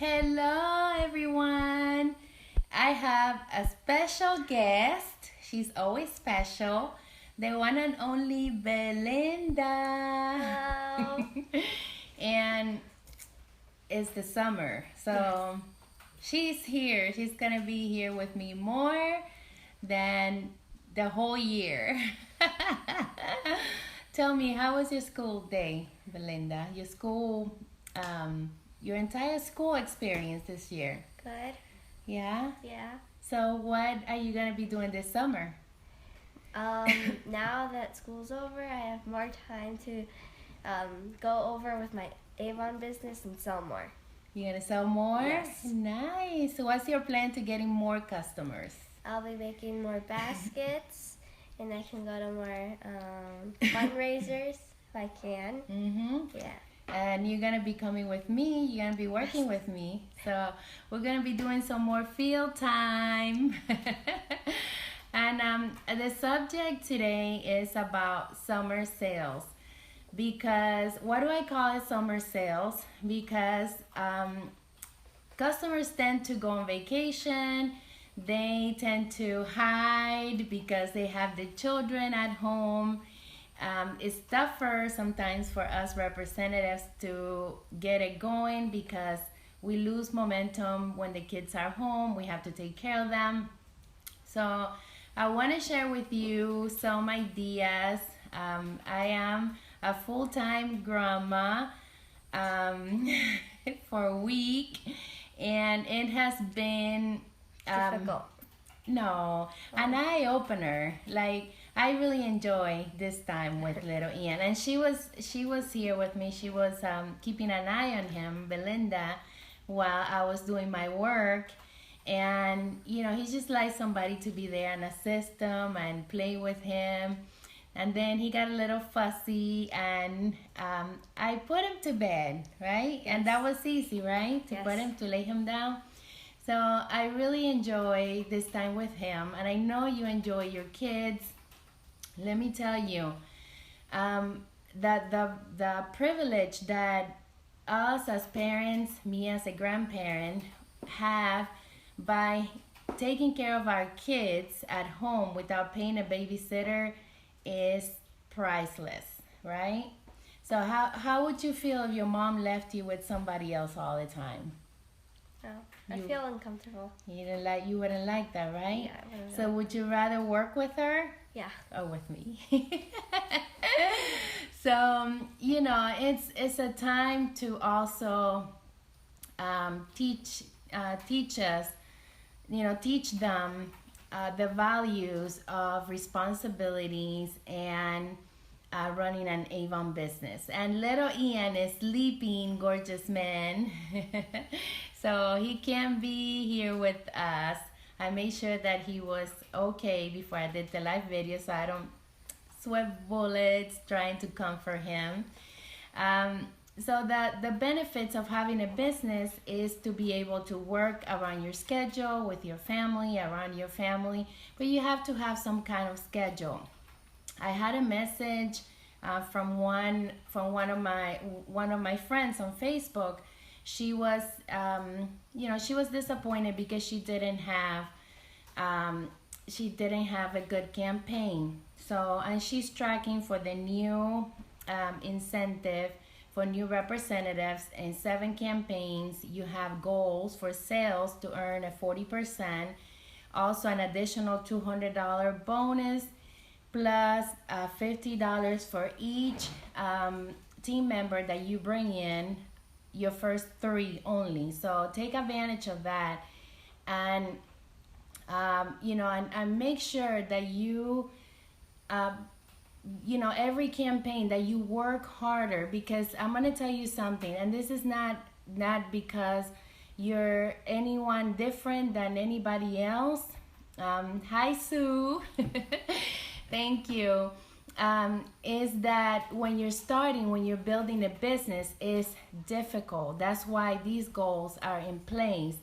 Hello, everyone. I have a special guest. She's always special. The one and only Belinda. Hello. And it's the summer. So she's here. She's going to be here with me more than the whole year. Tell me, how was your school day, Belinda? Your entire school experience this year. Good. Yeah? Yeah. So what are you going to be doing this summer? Now that school's over, I have more time to go over with my Avon business and sell more. You going to sell more? Yes. Nice. So what's your plan to getting more customers? I'll be making more baskets, and I can go to more fundraisers if I can. Mm-hmm. Yeah. And you're going to be coming with me. You're going to be working with me. So we're going to be doing some more field time. And the subject today is about summer sales. Because, why do I call it summer sales? Because customers tend to go on vacation. They tend to hide because they have the children at home. It's tougher sometimes for us representatives to get it going because we lose momentum when the kids are home. We have to take care of them. So I want to share with you some ideas. I am a full-time grandma for a week, and it has been Difficult. no, an eye-opener. Like, I really enjoy this time with little Ian, and she was here with me. She was keeping an eye on him, Belinda, while I was doing my work. And he's just like somebody to be there and assist him and play with him. And then he got a little fussy, and I put him to bed, right? Yes. And that was easy, right? To lay him down. So I really enjoy this time with him, and I know you enjoy your kids. Let me tell you, that the privilege that us as parents, me as a grandparent, have by taking care of our kids at home without paying a babysitter is priceless, right? So how would you feel if your mom left you with somebody else all the time? No, I feel uncomfortable. You wouldn't like that, right? Yeah, I wouldn't So like would you rather work with her? Yeah. Or with me? So it's a time to also teach us, teach them the values of responsibilities and running an Avon business. And little Ian is sleeping, gorgeous man. So he can't be here with us. I made sure that he was okay before I did the live video, so I don't sweat bullets trying to comfort him. So the benefits of having a business is to be able to work around your schedule, with your family, around your family, but you have to have some kind of schedule. I had a message from one of my friends on Facebook. She was she was disappointed because she didn't have a good campaign. So, and she's tracking for the new incentive for new representatives. In 7 campaigns, you have goals for sales to earn a 40%, also an additional $200 bonus, plus $50 for each team member that you bring in, your first 3 only. So take advantage of that, and and make sure that you every campaign that you work harder, because I'm going to tell you something, and this is not because you're anyone different than anybody else. Hi, Sue. Thank you. Is that when you're building a business, is difficult. That's why these goals are in place.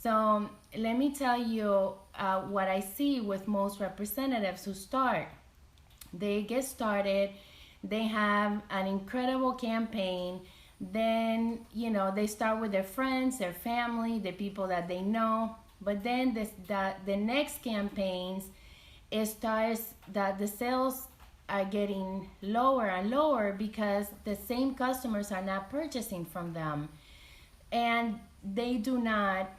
So let me tell you what I see with most representatives who start. They get started, they have an incredible campaign, Then, they start with their friends, their family, the people that they know. But then the next campaigns, it starts that the sales are getting lower and lower because the same customers are not purchasing from them. And they do not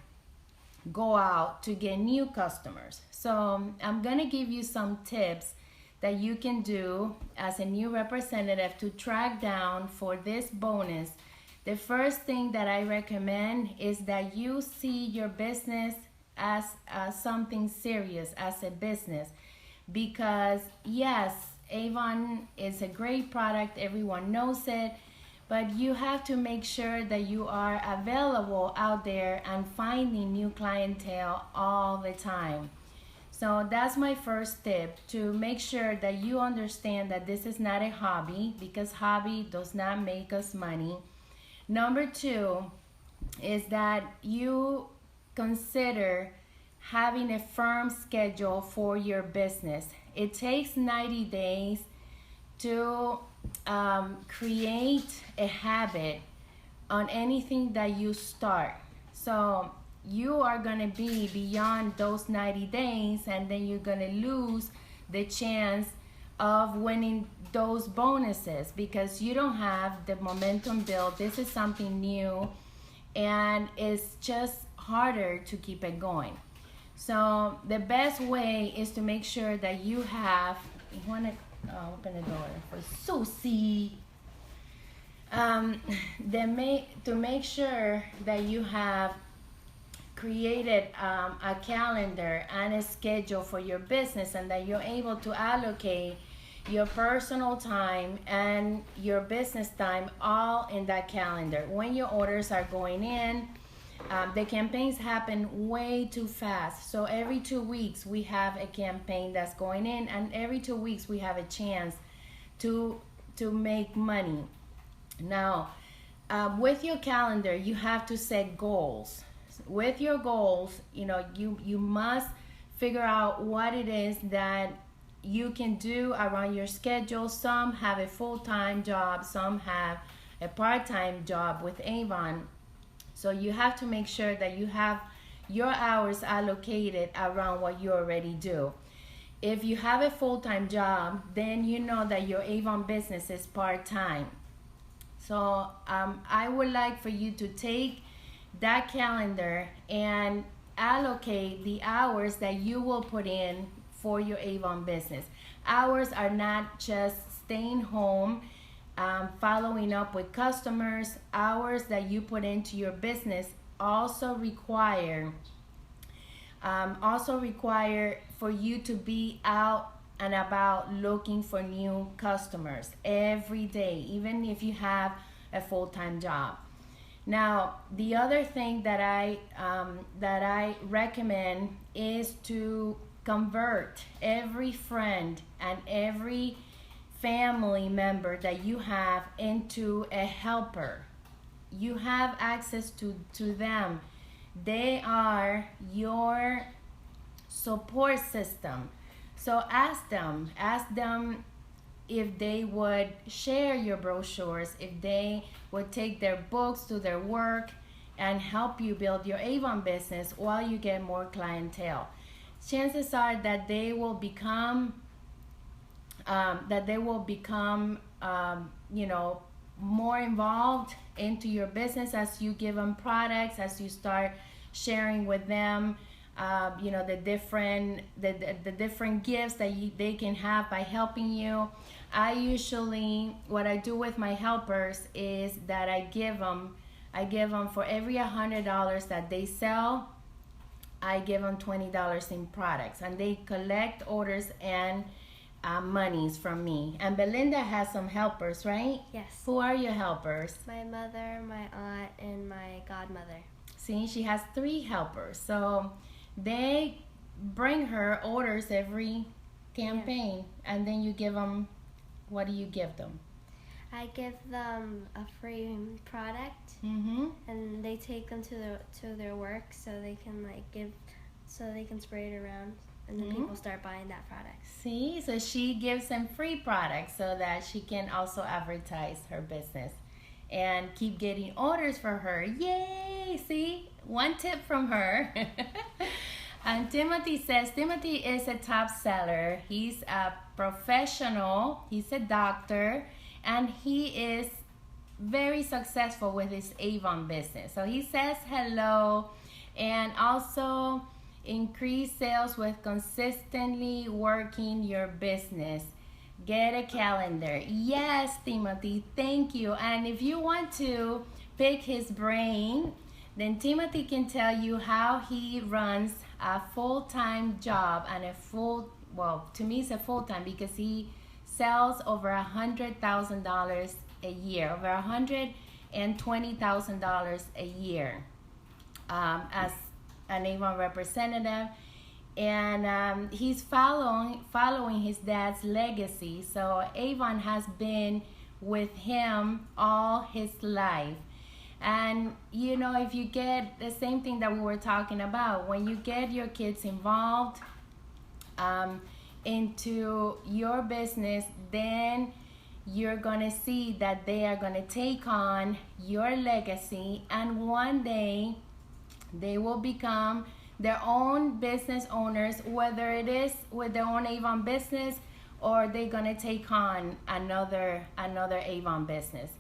go out to get new customers. So I'm going to give you some tips that you can do as a new representative to track down for this bonus. The first thing that I recommend is that you see your business as something serious, as a business. Because yes, Avon is a great product, everyone knows it, but you have to make sure that you are available out there and finding new clientele all the time. So that's my first tip, to make sure that you understand that this is not a hobby, because hobby does not make us money. Number two is that you consider having a firm schedule for your business. It takes 90 days to create a habit on anything that you start. So you are going to be beyond those 90 days, and then you're going to lose the chance of winning those bonuses because you don't have the momentum built. This is something new, and it's just harder to keep it going. So the best way is to make sure that you have, you want to open the door for Susie. To make sure that you have created a calendar and a schedule for your business, and that you're able to allocate your personal time and your business time all in that calendar. When your orders are going in, the campaigns happen way too fast. So every 2 weeks we have a campaign that's going in, and every 2 weeks we have a chance to make money. Now, with your calendar, you have to set goals. With your goals, you must figure out what it is that you can do around your schedule. Some have a full-time job, some have a part-time job with Avon. So you have to make sure that you have your hours allocated around what you already do. If you have a full-time job, then you know that your Avon business is part-time. So I would like for you to take that calendar and allocate the hours that you will put in for your Avon business. Hours are not just staying home, following up with customers. Hours that you put into your business also require for you to be out and about looking for new customers every day, even if you have a full-time job. Now, the other thing that I recommend is to convert every friend and every family member that you have into a helper. You have access to them. They are your support system. So ask them if they would share your brochures, if they would take their books to their work and help you build your Avon business while you get more clientele. Chances are that they will become more involved into your business as you give them products, as you start sharing with them the different gifts that they can have by helping you. What I do with my helpers is that I give them for every $100 that they sell, I give them $20 in products, and they collect orders and monies from me. And Belinda has some helpers, right? Yes. Who are your helpers? My mother, my aunt, and my godmother. See, she has 3 helpers. So they bring her orders every campaign, and then you give them, what do you give them? I give them a free product, and they take them to their work so they can spray it around, and then people start buying that product. See, so she gives them free products so that she can also advertise her business. and keep getting orders for her. Yay! See, one tip from her. And Timothy says Timothy is a top seller. He's a professional, he's a doctor, and he is very successful with his Avon business. So he says hello, and also increase sales with consistently working your business. Get a calendar. Yes, Timothy, thank you. And if you want to pick his brain, then Timothy can tell you how he runs a full-time job and to me it's a full-time because he sells over $100,000 a year, over $120,000 a year as an Avon representative. And he's following his dad's legacy. So Avon has been with him all his life. And you know, if you get the same thing that we were talking about, when you get your kids involved into your business, then you're gonna see that they are gonna take on your legacy, and one day they will become their own business owners, whether it is with their own Avon business or they're gonna take on another Avon business,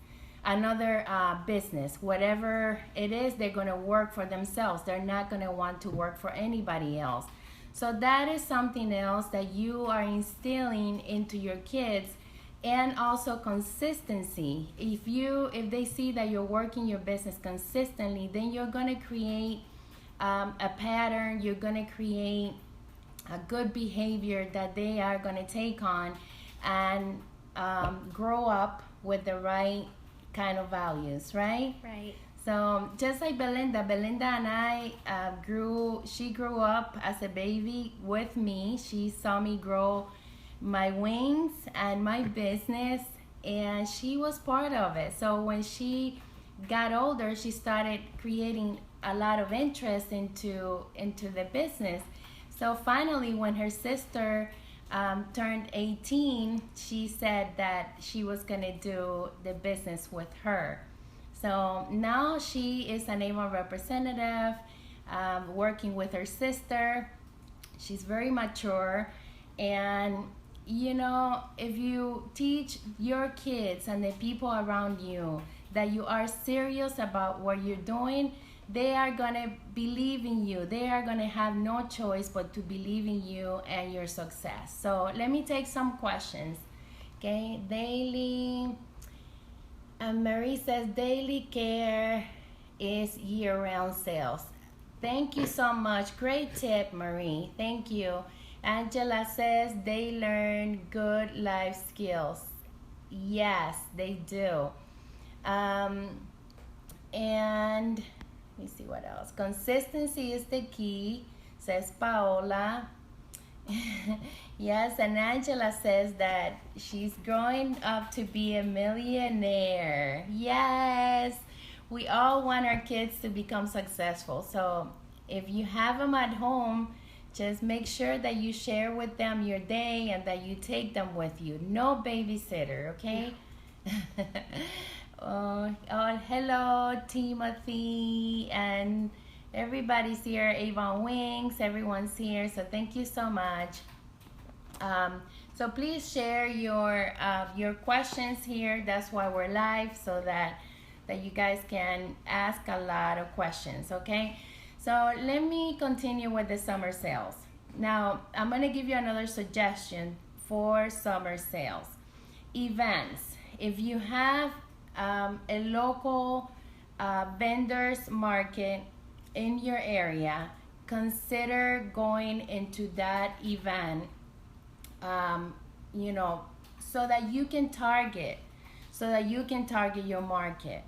another business. Whatever it is, they're gonna work for themselves. They're not gonna want to work for anybody else. So that is something else that you are instilling into your kids. And also consistency. If they see that you're working your business consistently, then you're gonna create a pattern. You're gonna create a good behavior that they are gonna take on and grow up with the right kind of values, right? Right. So just like Belinda and I she grew up as a baby with me. She saw me grow my wings and my business, and she was part of it. So when she got older, she started creating a lot of interest into the business. So finally, when her sister turned 18, she said that she was gonna do the business with her. So now she is an Avon representative, working with her sister. She's very mature, and you know, if you teach your kids and the people around you that you are serious about what you're doing, they are gonna believe in you. They are gonna have no choice but to believe in you and your success. So let me take some questions. Okay, daily. Marie says daily care is year-round sales. Thank you so much. Great tip, Marie. Thank you. Angela says they learn good life skills. Yes, they do. And let me see what else. Consistency is the key, says Paola. Yes, and Angela says that she's growing up to be a millionaire. Yes, we all want our kids to become successful. So if you have them at home, just make sure that you share with them your day and that you take them with you. No babysitter, okay? Oh, hello, Timothy, and everybody's here. Avon Wings, everyone's here. So thank you so much. So please share your questions here. That's why we're live, so that you guys can ask a lot of questions, okay? So let me continue with the summer sales. Now, I'm going to give you another suggestion for summer sales. Events. If you have a local vendors market in your area, consider going into that event, you know, so that you can target your market.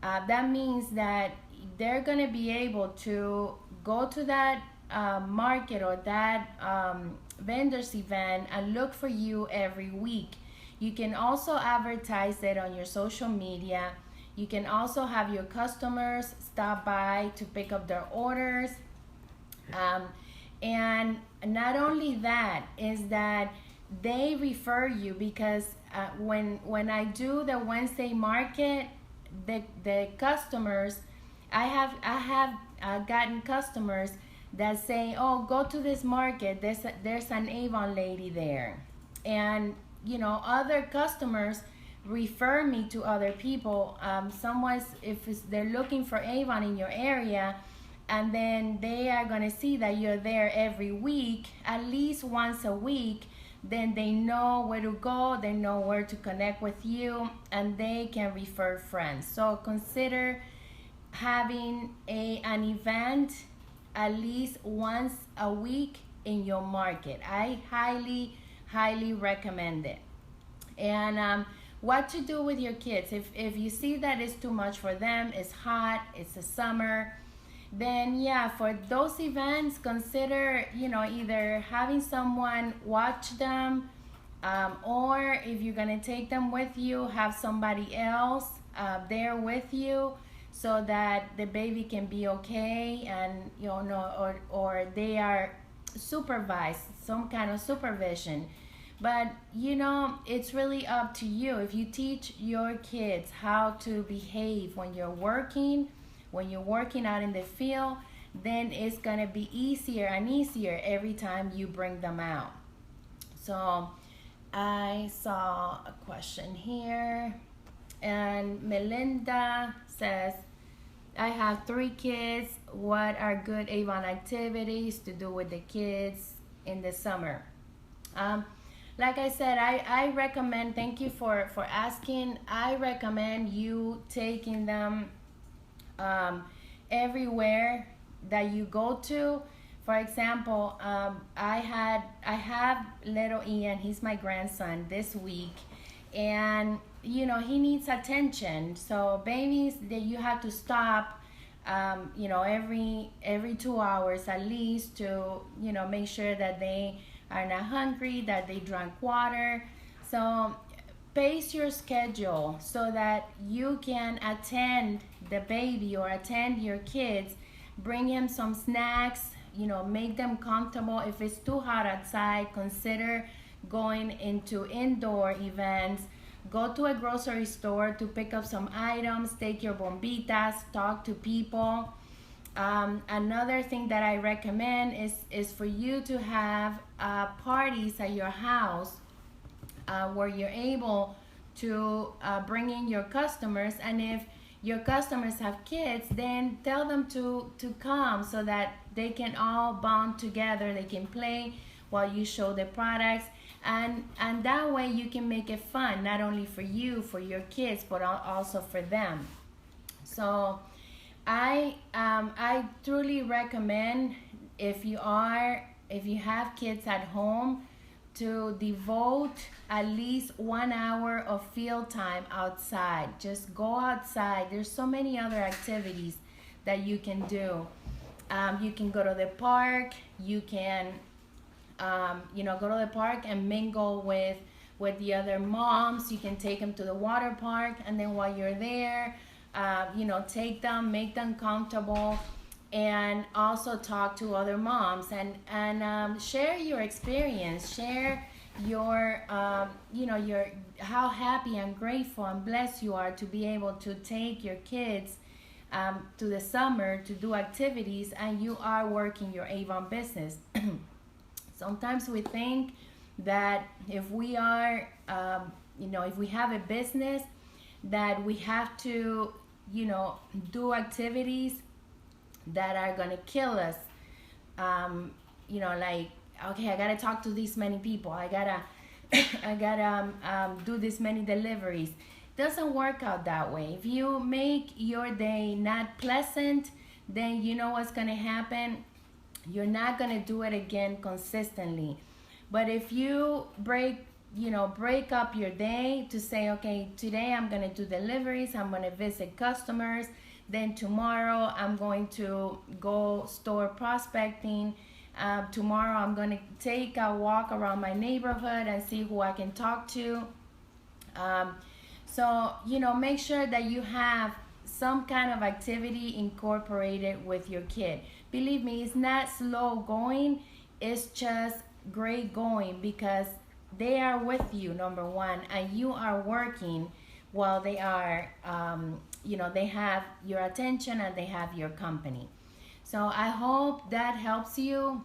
That means that they're going to be able to go to that market or that vendors event and look for you every week. You can also advertise it on your social media. You can also have your customers stop by to pick up their orders. And not only that, is that they refer you, because when I do the Wednesday market, the customers, I have gotten customers that say, oh, go to this market, there's an Avon lady there. And other customers refer me to other people. Someone's, they're looking for Avon in your area, and then they are going to see that you're there every week, at least once a week, then they know where to go, they know where to connect with you, and they can refer friends. So consider having an event at least once a week in your market. I highly recommend it. And what to do with your kids, if you see that it's too much for them, it's hot, it's the summer, then yeah, for those events, consider either having someone watch them, or if you're gonna take them with you, have somebody else there with you, so that the baby can be okay, and or they are supervised, some kind of supervision. But it's really up to you. If you teach your kids how to behave when you're working out in the field, then it's gonna be easier and easier every time you bring them out. So I saw a question here, and Melinda says, I have 3 kids. What are good Avon activities to do with the kids in the summer? Like I said, I recommend, thank you for asking, I recommend you taking them everywhere that you go to. For example, I have little Ian, he's my grandson, this week, and he needs attention. So babies, that you have to stop every 2 hours at least, to make sure that they are not hungry, that they drank water. So pace your schedule so that you can attend the baby or attend your kids. Bring him some snacks, make them comfortable. If it's too hot outside, consider going into indoor events. Go to a grocery store to pick up some items, take your bombitas, talk to people. Another thing that I recommend is for you to have parties at your house, where you're able to bring in your customers. And if your customers have kids, then tell them to come, so that they can all bond together, they can play while you show the products, and that way you can make it fun, not only for you, for your kids, but also for them. So I truly recommend, if you have kids at home, to devote at least 1 hour of field time outside. Just go outside. There's so many other activities that you can do. You can go to the park. You can go to the park and mingle with the other moms. You can take them to the water park, and then while you're there, take them, make them comfortable, and also talk to other moms, and share your experience, share your your how happy and grateful and blessed you are to be able to take your kids to the summer to do activities, and you are working your Avon business. Sometimes we think that if we are if we have a business, that we have to do activities that are gonna kill us. Like, okay, I gotta talk to this many people, I gotta do this many deliveries. Doesn't work out that way. If you make your day not pleasant, then you know what's gonna happen. You're not gonna do it again consistently. But if you break up your day to say, okay, today I'm gonna do deliveries, I'm gonna visit customers, then tomorrow I'm going to go store prospecting, tomorrow I'm going to take a walk around my neighborhood and see who I can talk to. So make sure that you have some kind of activity incorporated with your kid. Believe me, it's not slow going, it's just great going, because they are with you, number one, and you are working while they are they have your attention and they have your company. So I hope that helps you.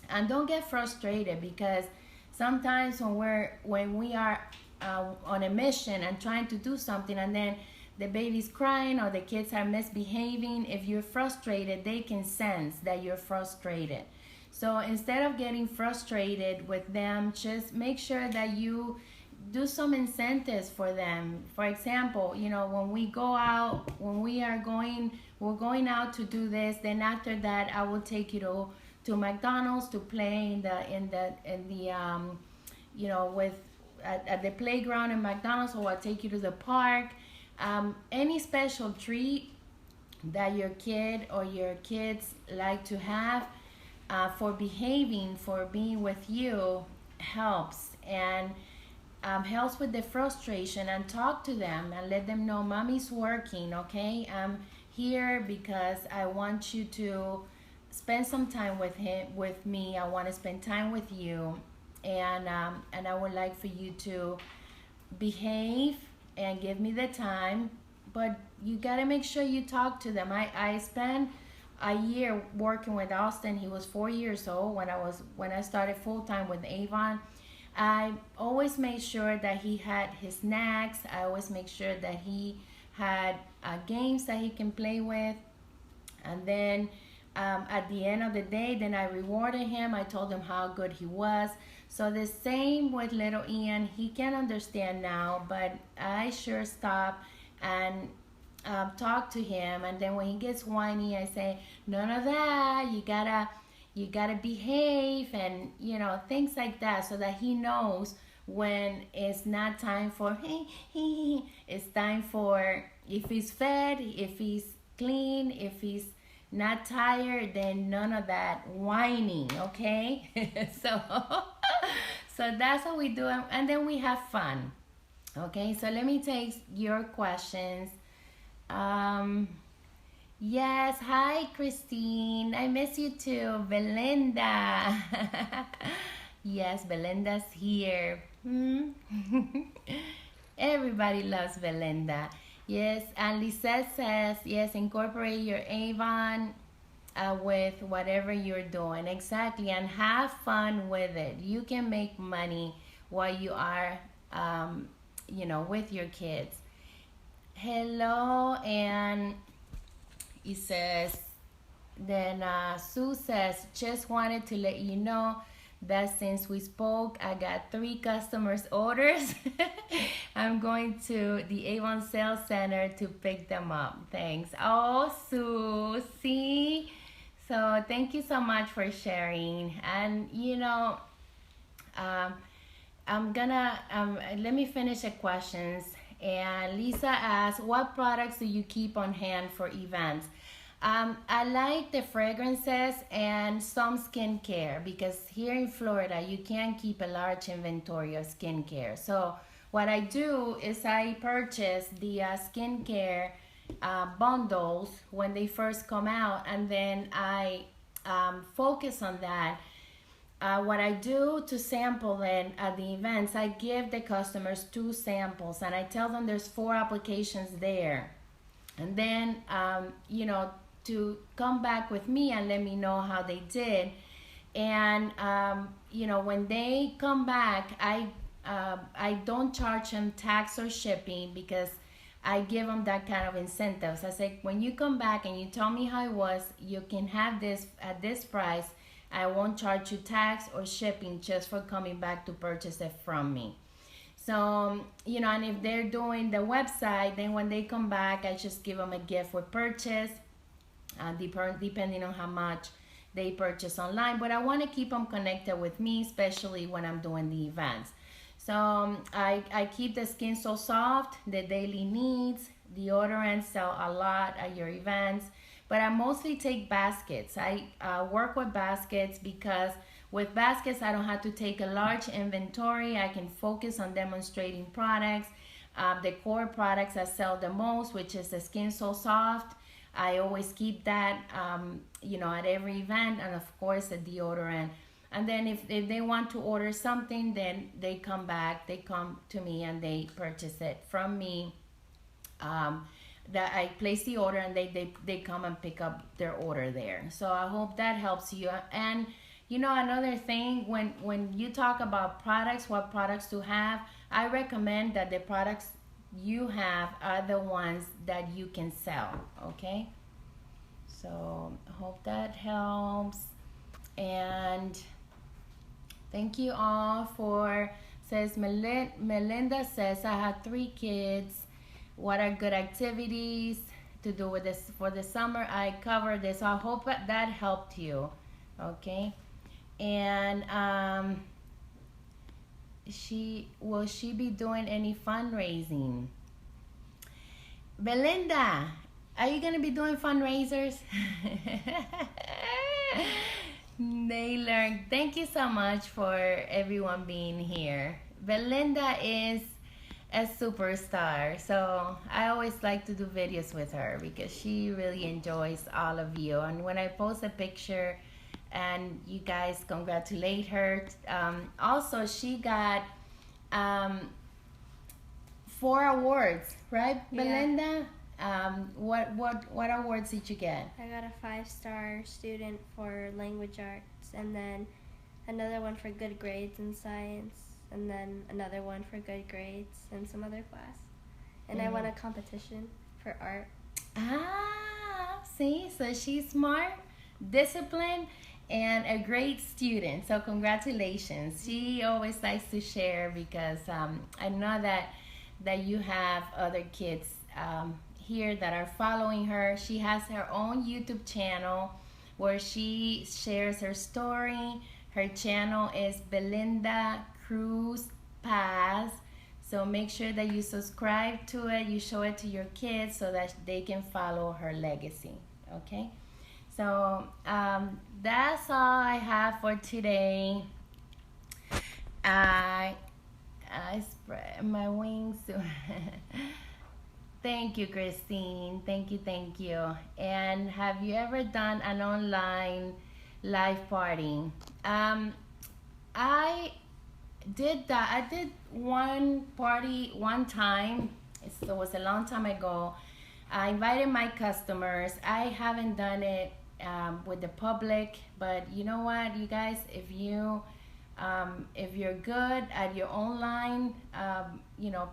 And don't get frustrated, because sometimes when we are on a mission and trying to do something, and then the baby's crying or the kids are misbehaving, if you're frustrated, they can sense that you're frustrated. So instead of getting frustrated with them, just make sure that you do some incentives for them. For example, when we go out, when we're going out to do this, then after that I will take you to McDonald's to play with at the playground in McDonald's, or I'll take you to the park. Any special treat that your kid or your kids like to have, for behaving, for being with you, helps. And helps with the frustration. And talk to them and let them know, mommy's working, okay? I'm here because I want you to spend some time with me. I want to spend time with you, and I would like for you to behave and give me the time. But you got to make sure you talk to them. I spent a year working with Austin. He was 4 years old when I started full time with Avon. I always made sure that he had his snacks. I always make sure that he had games that he can play with. And then at the end of the day, then I rewarded him. I told him how good he was. So the same with little Ian. He can understand now, but I sure stop and talk to him. And then when he gets whiny, I say, none of that. You gotta behave, and things like that, so that he knows when it's not time for it's time for, if he's fed, if he's clean, if he's not tired, then none of that whining, okay? so so that's how we do it, and then we have fun. Okay, so let me take your questions. Yes, hi Christine. I miss you too. Belinda. Yes, Belinda's here. Everybody loves Belinda. Yes, and Lisette says, yes, incorporate your Avon with whatever you're doing. Exactly, and have fun with it. You can make money while you are, with your kids. Hello, and it says, then Sue says, just wanted to let you know that since we spoke, I got 3 customers' orders. I'm going to the Avon Sales Center to pick them up. Thanks. Oh, Sue, see? So thank you so much for sharing. And, I'm gonna, let me finish the questions. And Lisa asks, what products do you keep on hand for events? I like the fragrances and some skincare, because here in Florida you can't keep a large inventory of skincare. So what I do is I purchase the skincare bundles when they first come out, and then I focus on that. What I do to sample then at the events, I give the customers 2 samples, and I tell them there's 4 applications there. And then, to come back with me and let me know how they did. And, when they come back, I don't charge them tax or shipping, because I give them that kind of incentives. I say, when you come back and you tell me how it was, you can have this at this price. I won't charge you tax or shipping just for coming back to purchase it from me. So, and if they're doing the website, then when they come back, I just give them a gift with purchase, depending on how much they purchase online. But I want to keep them connected with me, especially when I'm doing the events. So I keep the Skin So Soft, the daily needs, deodorants sell a lot at your events. But I mostly take baskets. I work with baskets because with baskets, I don't have to take a large inventory. I can focus on demonstrating products. The core products I sell the most, which is the Skin So Soft. I always keep that, at every event. And of course, the deodorant. And then if they want to order something, then they come back. They come to me and they purchase it from me. that I place the order and they come and pick up their order there. So I hope that helps you. And you know, another thing, when you talk about products, what products to have, I recommend that the products you have are the ones that you can sell. Okay, so I hope that helps. And thank you all for, says Melinda says, I have 3 kids. What are good activities to do with this for the summer? I covered this. So I hope that helped you. Okay. And will she be doing any fundraising? Belinda, are you gonna be doing fundraisers? Naylor, thank you so much for everyone being here. Belinda is a superstar, so I always like to do videos with her because she really enjoys all of you. And when I post a picture and you guys congratulate her, also she got 4 awards, right, Belinda? What awards did you get? I got a 5-star student for language arts, and then another one for good grades in science, and then another one for good grades in some other class. And I won a competition for art. Ah, see, so she's smart, disciplined, and a great student. So congratulations. She always likes to share because I know that you have other kids here that are following her. She has her own YouTube channel where she shares her story. Her channel is Belinda Cruz Paz. So make sure that you subscribe to it, you show it to your kids so that they can follow her legacy. Okay, so that's all I have for today. I spread my wings. Thank you, Christine. Thank you. And have you ever done an online live party? I did that. I did one party one time. It was a long time ago. I invited my customers. I haven't done it with the public, but you know what, you guys, if you're good at your online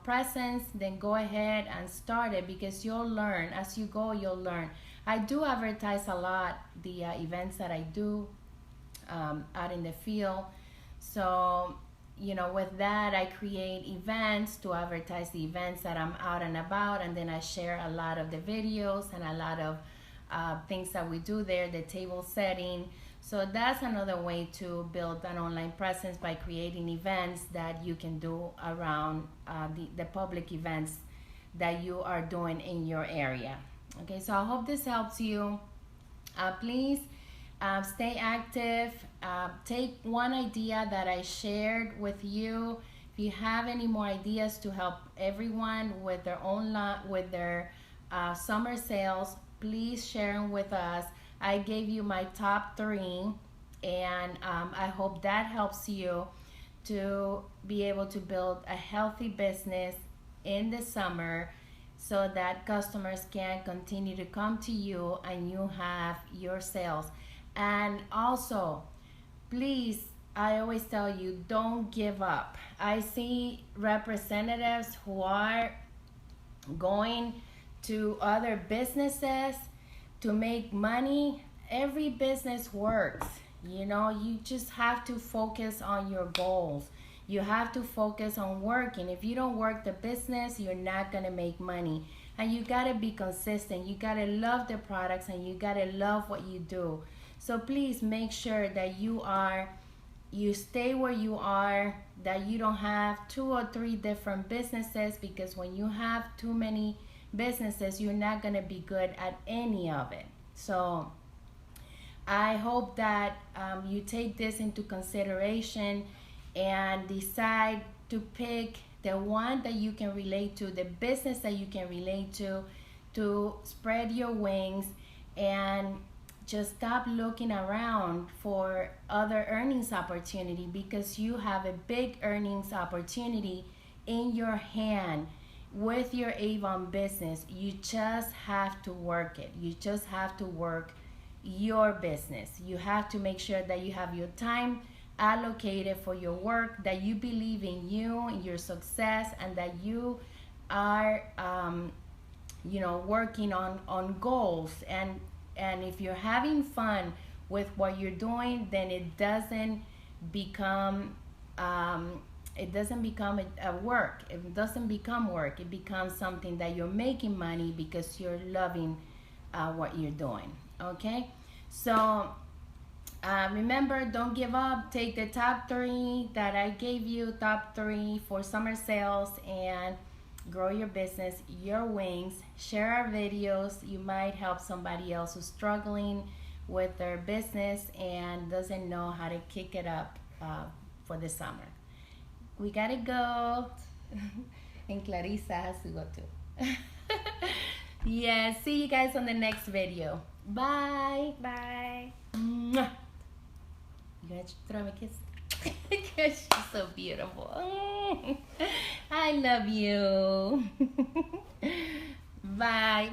presence, then go ahead and start it because you'll learn as you go. You'll learn. I do advertise a lot the events that I do out in the field. So with that, I create events to advertise the events that I'm out and about, and then I share a lot of the videos and a lot of things that we do there, the table setting. So that's another way to build an online presence, by creating events that you can do around the public events that you are doing in your area. Okay, so I hope this helps you. Please stay active. Take one idea that I shared with you. If you have any more ideas to help everyone with their summer sales, please share them with us. I gave you my top 3, and I hope that helps you to be able to build a healthy business in the summer so that customers can continue to come to you and you have your sales. And also, please, I always tell you, don't give up. I see representatives who are going to other businesses to make money. Every business works. You just have to focus on your goals. You have to focus on working. If you don't work the business, you're not going to make money. And you got to be consistent. You got to love the products, and you got to love what you do. So please make sure that you stay where you are, that you don't have 2 or 3 different businesses, because when you have too many businesses, you're not going to be good at any of it. So I hope that you take this into consideration and decide to pick the one that you can relate to, the business that you can relate to spread your wings and just stop looking around for other earnings opportunity, because you have a big earnings opportunity in your hand. with your Avon business, you just have to work it. You just have to work your business. You have to make sure that you have your time allocated for your work, that you believe in you, in your success, and that you are working on goals. And if you're having fun with what you're doing, then it doesn't become a work. It doesn't become work. It becomes something that you're making money because you're loving what you're doing. Okay, so remember, don't give up. Take the top 3 that I gave you, top 3 for summer sales, and grow your business, your wings. Share our videos. You might help somebody else who's struggling with their business and doesn't know how to kick it up for the summer. We gotta go. And Clarissa has to go too. Yeah, see you guys on the next video. Bye. Bye. Mwah. You gotta throw me a kiss. She's so beautiful. I love you. Bye.